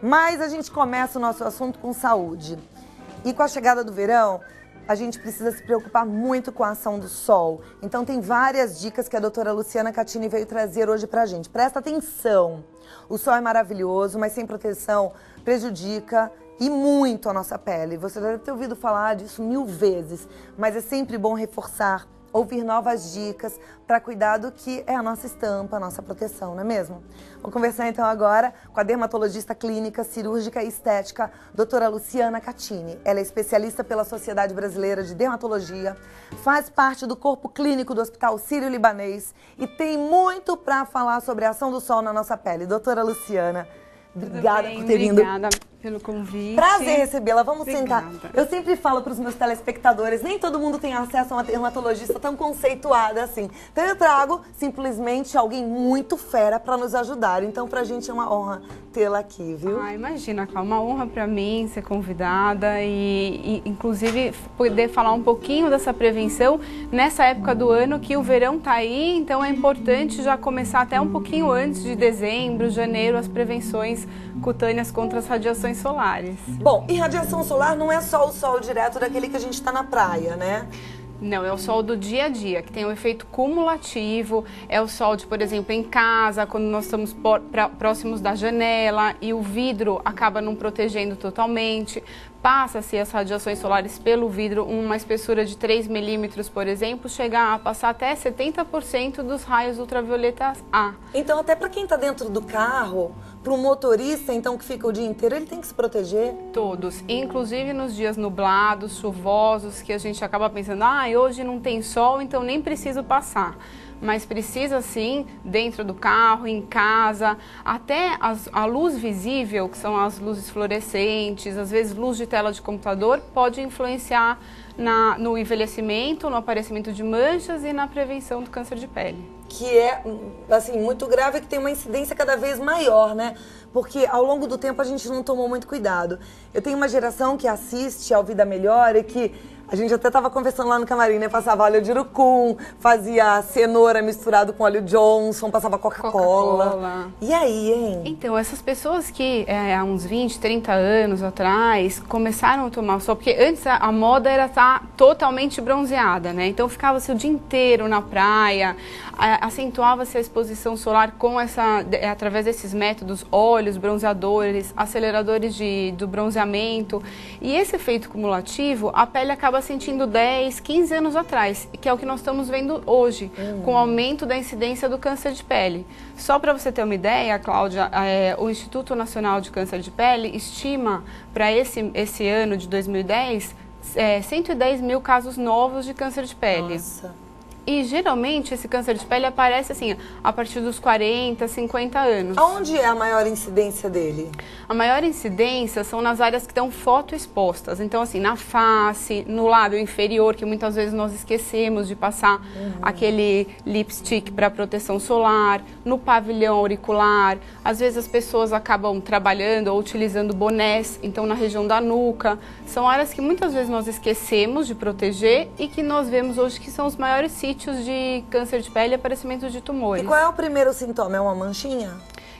Mas a gente começa o nosso assunto com saúde. E com a chegada do verão, a gente precisa se preocupar muito com a ação do sol. Então tem várias dicas que a doutora Luciana Catini veio trazer hoje pra gente. Presta atenção! O sol é maravilhoso, mas sem proteção prejudica e muito a nossa pele. Você já deve ter ouvido falar disso 1000 vezes, mas é sempre bom reforçar, ouvir novas dicas para cuidar do que é a nossa estampa, a nossa proteção, não é mesmo? Vou conversar então agora com a dermatologista clínica, cirúrgica e estética, doutora Luciana Catini. Ela é especialista pela Sociedade Brasileira de Dermatologia, faz parte do corpo clínico do Hospital Sírio-Libanês e tem muito para falar sobre a ação do sol na nossa pele. Doutora Luciana, obrigada por ter vindo. Obrigada pelo convite. Prazer recebê-la. Vamos Obrigada. sentar. Eu sempre falo para os meus telespectadores, nem todo mundo tem acesso a uma dermatologista tão conceituada assim. Então eu trago simplesmente alguém muito fera para nos ajudar. Então pra gente é uma honra tê-la aqui, viu? Ah, imagina, Cláudia, uma honra para mim ser convidada e inclusive poder falar um pouquinho dessa prevenção nessa época do ano que o verão tá aí, então é importante já começar até um pouquinho antes de dezembro, janeiro, as prevenções cutâneas contra as radiações solares. Bom, e radiação solar não é só o sol direto daquele que a gente está na praia, né? Não, é o sol do dia a dia, que tem um efeito cumulativo, é o sol de, por exemplo, em casa, quando nós estamos próximos da janela e o vidro acaba não protegendo totalmente, passa-se as radiações solares pelo vidro, uma espessura de 3 milímetros, por exemplo, chega a passar até 70% dos raios ultravioletas A. Então, até para quem está dentro do carro, para o motorista, então, que fica o dia inteiro, ele tem que se proteger? Todos, inclusive nos dias nublados, chuvosos, que a gente acaba pensando, hoje não tem sol, então nem preciso passar. Mas precisa sim, dentro do carro, em casa, até a luz visível, que são as luzes fluorescentes, às vezes luz de tela de computador, pode influenciar no envelhecimento, no aparecimento de manchas e na prevenção do câncer de pele. Que é, assim, muito grave, que tem uma incidência cada vez maior, né? Porque ao longo do tempo a gente não tomou muito cuidado. Eu tenho uma geração que assiste ao Vida Melhor e que a gente até estava conversando lá no camarim, né? Passava óleo de urucum, fazia cenoura misturado com óleo Johnson, passava Coca-Cola. E aí, hein? Então, essas pessoas que há uns 20, 30 anos atrás começaram a tomar o sol, porque antes a moda era estar totalmente bronzeada, né? Então ficava-se o dia inteiro na praia, acentuava-se a exposição solar com através desses métodos, óleos, bronzeadores, aceleradores do bronzeamento. E esse efeito cumulativo, a pele acaba sentindo 10, 15 anos atrás, que é o que nós estamos vendo hoje, com o aumento da incidência do câncer de pele. Só para você ter uma ideia, Cláudia, o Instituto Nacional de Câncer de Pele estima para esse ano de 2010, 110 mil casos novos de câncer de pele. Nossa. E geralmente esse câncer de pele aparece assim, a partir dos 40, 50 anos. Aonde é a maior incidência dele? A maior incidência são nas áreas que estão fotoexpostas. Então, assim, na face, no lábio inferior, que muitas vezes nós esquecemos de passar aquele lipstick para proteção solar, no pavilhão auricular. Às vezes as pessoas acabam trabalhando ou utilizando bonés, então na região da nuca. São áreas que muitas vezes nós esquecemos de proteger e que nós vemos hoje que são os maiores sítios de câncer de pele e aparecimento de tumores. E qual é o primeiro sintoma? É uma manchinha?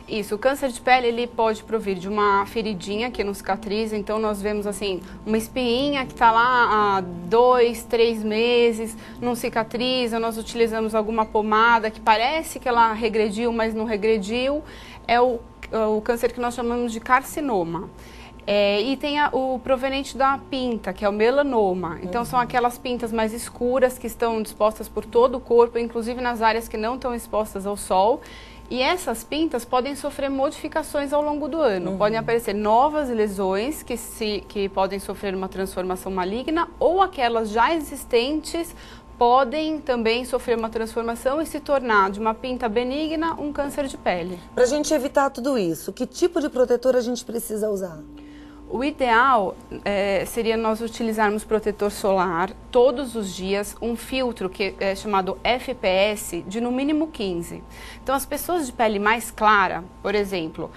Isso, o câncer de pele ele pode provir de uma feridinha que não cicatriza, então nós vemos assim, uma espinha que está lá há 2, 3 meses, não cicatriza, nós utilizamos alguma pomada que parece que ela regrediu, mas não regrediu, é o câncer que nós chamamos de carcinoma. E tem o proveniente da pinta, que é o melanoma. Então, são aquelas pintas mais escuras que estão dispostas por todo o corpo, inclusive nas áreas que não estão expostas ao sol. E essas pintas podem sofrer modificações ao longo do ano. Podem aparecer novas lesões que podem sofrer uma transformação maligna ou aquelas já existentes podem também sofrer uma transformação e se tornar de uma pinta benigna um câncer de pele. Para a gente evitar tudo isso, que tipo de protetor a gente precisa usar? O ideal seria nós utilizarmos protetor solar todos os dias, um filtro que é chamado FPS de no mínimo 15. Então as pessoas de pele mais clara, por exemplo,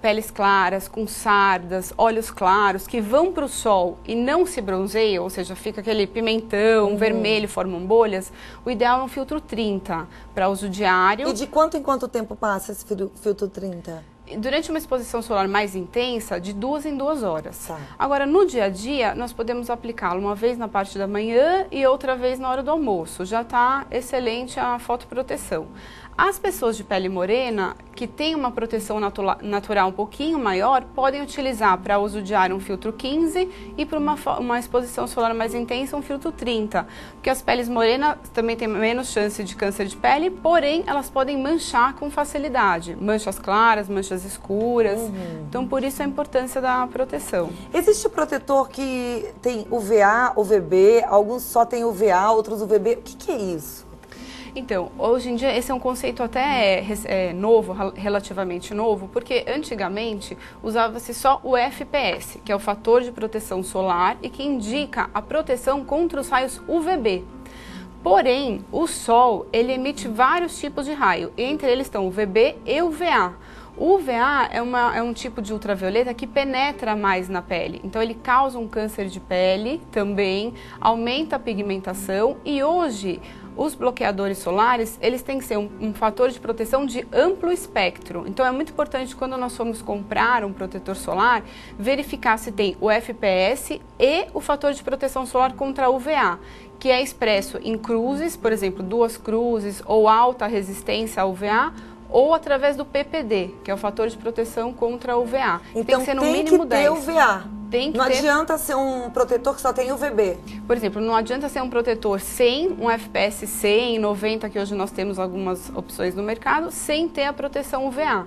peles claras, com sardas, olhos claros, que vão para o sol e não se bronzeiam, ou seja, fica aquele pimentão vermelho, formam bolhas, o ideal é um filtro 30 para uso diário. E de quanto em quanto tempo passa esse filtro 30? durante uma exposição solar mais intensa, de 2 em 2 horas. Tá. Agora, no dia a dia, nós podemos aplicá-lo uma vez na parte da manhã e outra vez na hora do almoço. Já está excelente a fotoproteção. As pessoas de pele morena, que têm uma proteção natural um pouquinho maior, podem utilizar para uso diário um filtro 15 e para uma exposição solar mais intensa um filtro 30. Porque as peles morenas também têm menos chance de câncer de pele, porém elas podem manchar com facilidade. Manchas claras, manchas escuras. Então por isso a importância da proteção. Existe protetor que tem UVA, UVB, alguns só tem UVA, outros UVB. O que é isso? Então, hoje em dia esse é um conceito até novo, relativamente novo, porque antigamente usava-se só o FPS, que é o fator de proteção solar e que indica a proteção contra os raios UVB. Porém, o Sol, ele emite vários tipos de raio, entre eles estão o UVB e o UVA. O UVA é um tipo de ultravioleta que penetra mais na pele, então ele causa um câncer de pele também, aumenta a pigmentação e hoje os bloqueadores solares, eles têm que ser um fator de proteção de amplo espectro. Então é muito importante quando nós formos comprar um protetor solar, verificar se tem o FPS e o fator de proteção solar contra UVA, que é expresso em cruzes, por exemplo, 2 cruzes ou alta resistência a UVA, ou através do PPD, que é o fator de proteção contra o UVA. Então tem que ser no mínimo 10. UVA. Não adianta ser um protetor que só tem UVB. Por exemplo, não adianta ser um protetor sem um FPS 100, 90, que hoje nós temos algumas opções no mercado, sem ter a proteção UVA.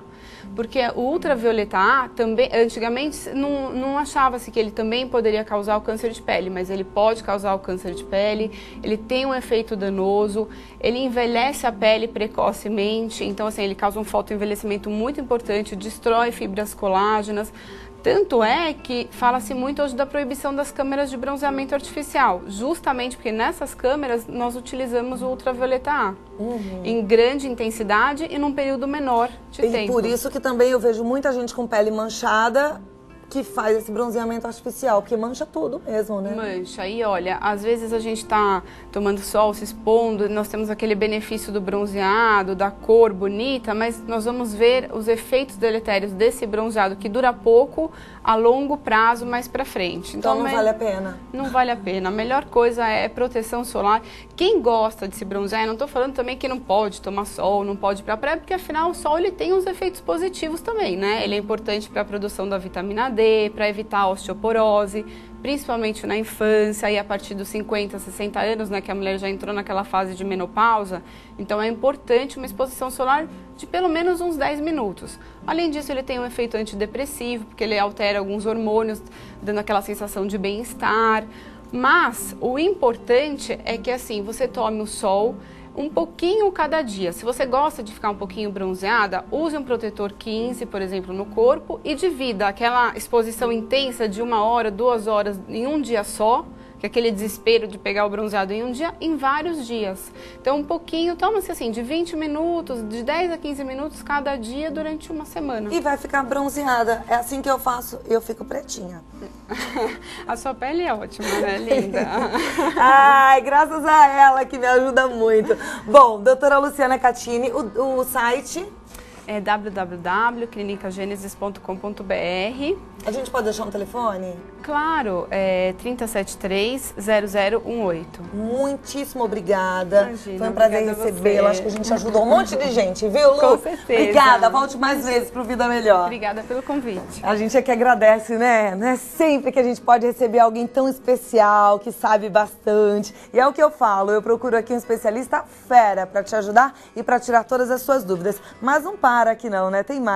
Porque o ultravioleta A também, antigamente não achava-se que ele também poderia causar o câncer de pele, mas ele pode causar o câncer de pele, ele tem um efeito danoso, ele envelhece a pele precocemente, então assim, ele causa um fotoenvelhecimento muito importante, destrói fibras colágenas. Tanto é que fala-se muito hoje da proibição das câmeras de bronzeamento artificial, justamente porque nessas câmeras nós utilizamos o ultravioleta A, em grande intensidade e num período menor de tempo. E por isso que também eu vejo muita gente com pele manchada que faz esse bronzeamento artificial, porque mancha tudo mesmo, né? Mancha. E olha, às vezes a gente tá tomando sol, se expondo, nós temos aquele benefício do bronzeado, da cor bonita, mas nós vamos ver os efeitos deletérios desse bronzeado que dura pouco, a longo prazo, mais pra frente. Então não vale a pena. Não vale a pena. A melhor coisa é proteção solar. Quem gosta de se bronzear, eu não tô falando também que não pode tomar sol, não pode ir pra praia, porque afinal o sol ele tem uns efeitos positivos também, né? Ele é importante para a produção da vitamina D, para evitar a osteoporose, principalmente na infância e a partir dos 50, 60 anos, né, que a mulher já entrou naquela fase de menopausa. Então é importante uma exposição solar de pelo menos uns 10 minutos. Além disso, ele tem um efeito antidepressivo, porque ele altera alguns hormônios, dando aquela sensação de bem-estar. Mas o importante é que assim, você tome o sol um pouquinho cada dia. Se você gosta de ficar um pouquinho bronzeada, use um protetor 15, por exemplo, no corpo e divida aquela exposição intensa de 1 hora, 2 horas em um dia só, que é aquele desespero de pegar o bronzeado em um dia, em vários dias. Então, um pouquinho, toma-se assim, de 20 minutos, de 10 a 15 minutos cada dia durante uma semana. E vai ficar bronzeada. É assim que eu faço, eu fico pretinha. A sua pele é ótima, né, linda? Ai, graças a ela que me ajuda muito. Bom, doutora Luciana Catini, o site... É www.clinicagenesis.com.br. A gente pode deixar um telefone? Claro, é 3073-0018. Muitíssimo obrigada. Imagina, foi um prazer recebê-la. Acho que a gente ajudou um monte de gente, viu, Lu? Com certeza. Obrigada. Volte mais vezes pro Vida Melhor. Obrigada pelo convite. A gente é que agradece, né? Não é sempre que a gente pode receber alguém tão especial, que sabe bastante. E é o que eu falo, eu procuro aqui um especialista fera para te ajudar e para tirar todas as suas dúvidas. Mas não para aqui não, né? Tem mais.